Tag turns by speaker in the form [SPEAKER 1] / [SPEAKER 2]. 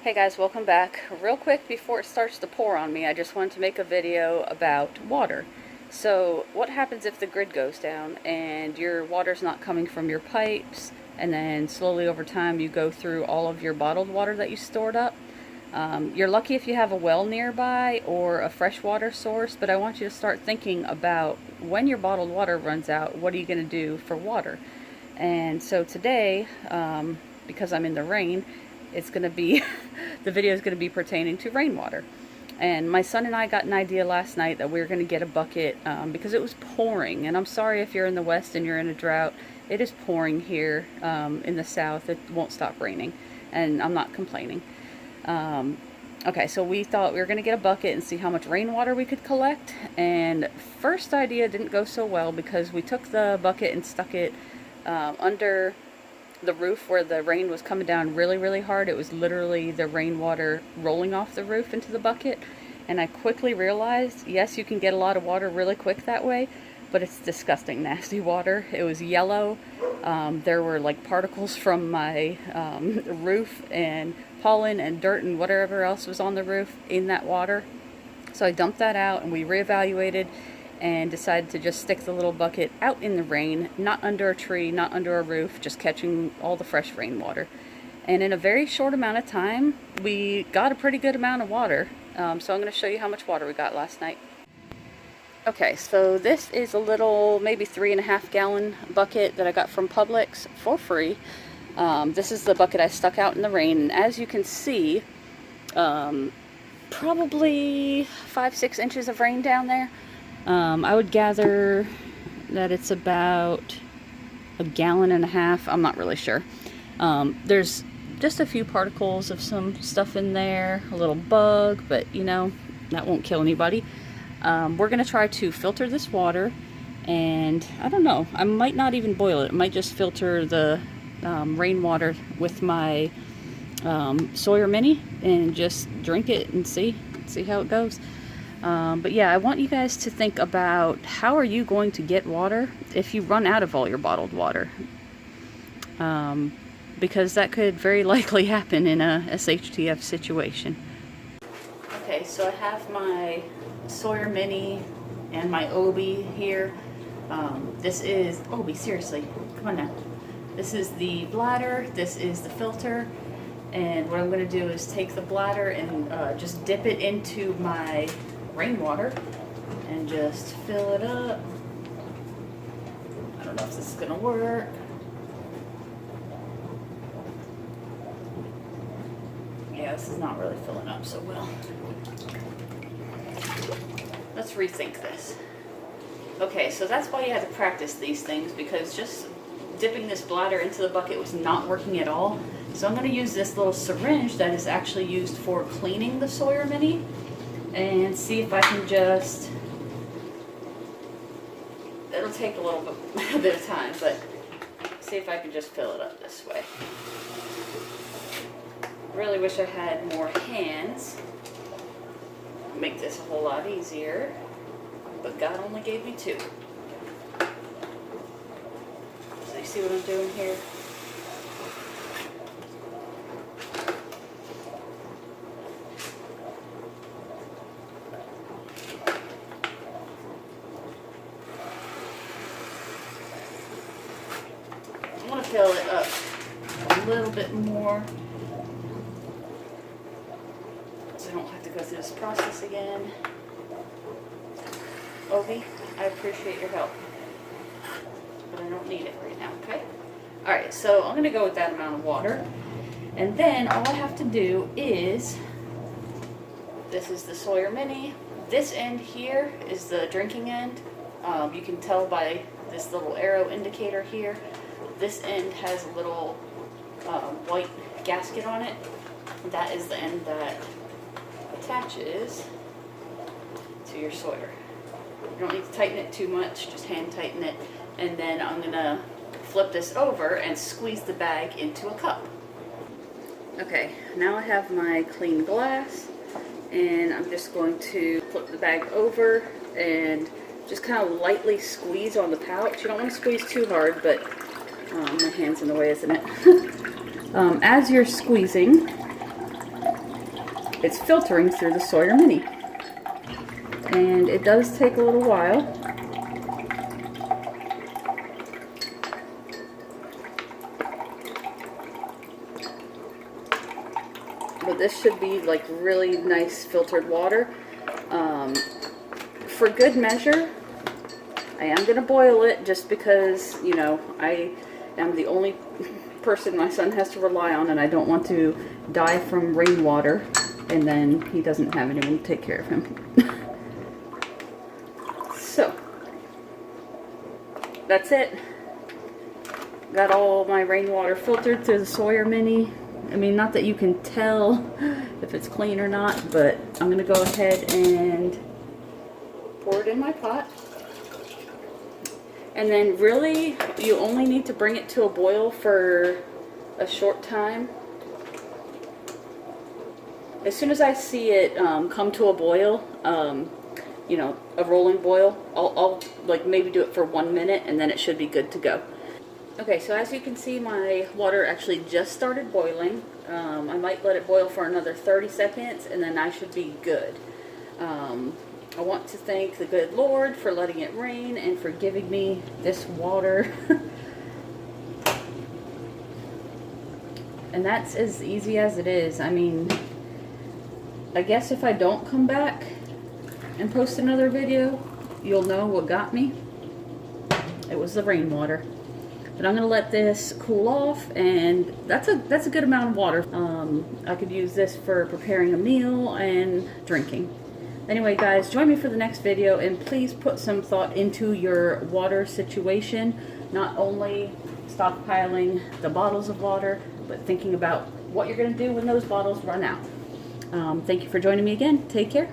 [SPEAKER 1] Hey guys, welcome back. Real quick before it starts to pour on me, I just wanted to make a video about water. So what happens if the grid goes down and your water's not coming from your pipes, and then slowly over time you go through all of your bottled water that you stored up? You're lucky if you have a well nearby or a freshwater source, but I want you to start thinking about when your bottled water runs out, what are you going to do for water? And so today, because I'm in the rain, it's going to be, the video is going to be pertaining to rainwater. And my son and I got an idea last night that we were going to get a bucket because it was pouring. And I'm sorry if you're in the West and you're in a drought. It is pouring here in the South. It won't stop raining. And I'm not complaining. Okay, so we thought we were going to get a bucket and see how much rainwater we could collect. And first idea didn't go so well because we took the bucket and stuck it under the roof where the rain was coming down really hard. It was literally the rainwater rolling off the roof into the bucket, and I quickly realized, yes, you can get a lot of water really quick that way, but it's disgusting nasty water. It was yellow. There were like particles from my roof and pollen and dirt and whatever else was on the roof in that water. So I dumped that out and we reevaluated and decided to just stick the little bucket out in the rain, not under a tree, not under a roof, just catching all the fresh rainwater. And in a very short amount of time, we got a pretty good amount of water. So I'm going to show you how much water we got last night. Okay, so this is a little, maybe 3.5 gallon bucket that I got from Publix for free. This is the bucket I stuck out in the rain, and as you can see, probably 5-6 inches of rain down there. I would gather that it's about 1.5 gallons. I'm not really sure. There's just a few particles of some stuff in there, a little bug, but you know, that won't kill anybody. We're going to try to filter this water, and I don't know, I might not even boil it. I might just filter the rainwater with my Sawyer Mini and just drink it and see how it goes. But yeah, I want you guys to think about how are you going to get water if you run out of all your bottled water, because that could very likely happen in a SHTF situation. Okay, so I have my Sawyer Mini and my Obi here. This is Obi, seriously, come on now. This is the bladder, this is the filter, and what I'm going to do is take the bladder and just dip it into my rainwater and just fill it up. I don't know if this is gonna work. Yeah, this is not really filling up so well. Let's rethink this. Okay, so that's why you had to practice these things, because just dipping this bladder into the bucket was not working at all. So I'm going to use this little syringe that is actually used for cleaning the Sawyer Mini, and see if I can just, it'll take a bit of time, but see if I can just fill it up this way. Really wish I had more hands. Make this a whole lot easier, but God only gave me 2. So you see what I'm doing here? I want to fill it up a little bit more so I don't have to go through this process again. Obi, I appreciate your help, but I don't need it right now, okay? Alright, so I'm going to go with that amount of water, and then all I have to do is, this is the Sawyer Mini, this end here is the drinking end. You can tell by this little arrow indicator here. This end has a little white gasket on it. That is the end that attaches to your Sawyer. You don't need to tighten it too much, just hand tighten it. And then I'm going to flip this over and squeeze the bag into a cup. Okay, now I have my clean glass, and I'm just going to flip the bag over and just kind of lightly squeeze on the pouch. You don't want to squeeze too hard, but my hand's in the way, isn't it? As you're squeezing, it's filtering through the Sawyer Mini. And it does take a little while. But this should be like really nice filtered water. For good measure, I am going to boil it just because, you know, I am the only person my son has to rely on, and I don't want to die from rainwater and then he doesn't have anyone to take care of him. So, that's it. Got all my rainwater filtered through the Sawyer Mini. I mean, not that you can tell if it's clean or not, but I'm going to go ahead and pour it in my pot. And then really, you only need to bring it to a boil for a short time. As soon as I see it come to a boil, you know, a rolling boil, I'll like maybe do it for 1 minute, and then it should be good to go. Okay, so as you can see, my water actually just started boiling. I might let it boil for another 30 seconds, and then I should be good. I want to thank the good Lord for letting it rain and for giving me this water. And that's as easy as it is. I mean, I guess if I don't come back and post another video, you'll know what got me. It was the rainwater. But I'm going to let this cool off, and that's a good amount of water. I could use this for preparing a meal and drinking. Anyway, guys, join me for the next video, and please put some thought into your water situation. Not only stockpiling the bottles of water, but thinking about what you're going to do when those bottles run out. Thank you for joining me again. Take care.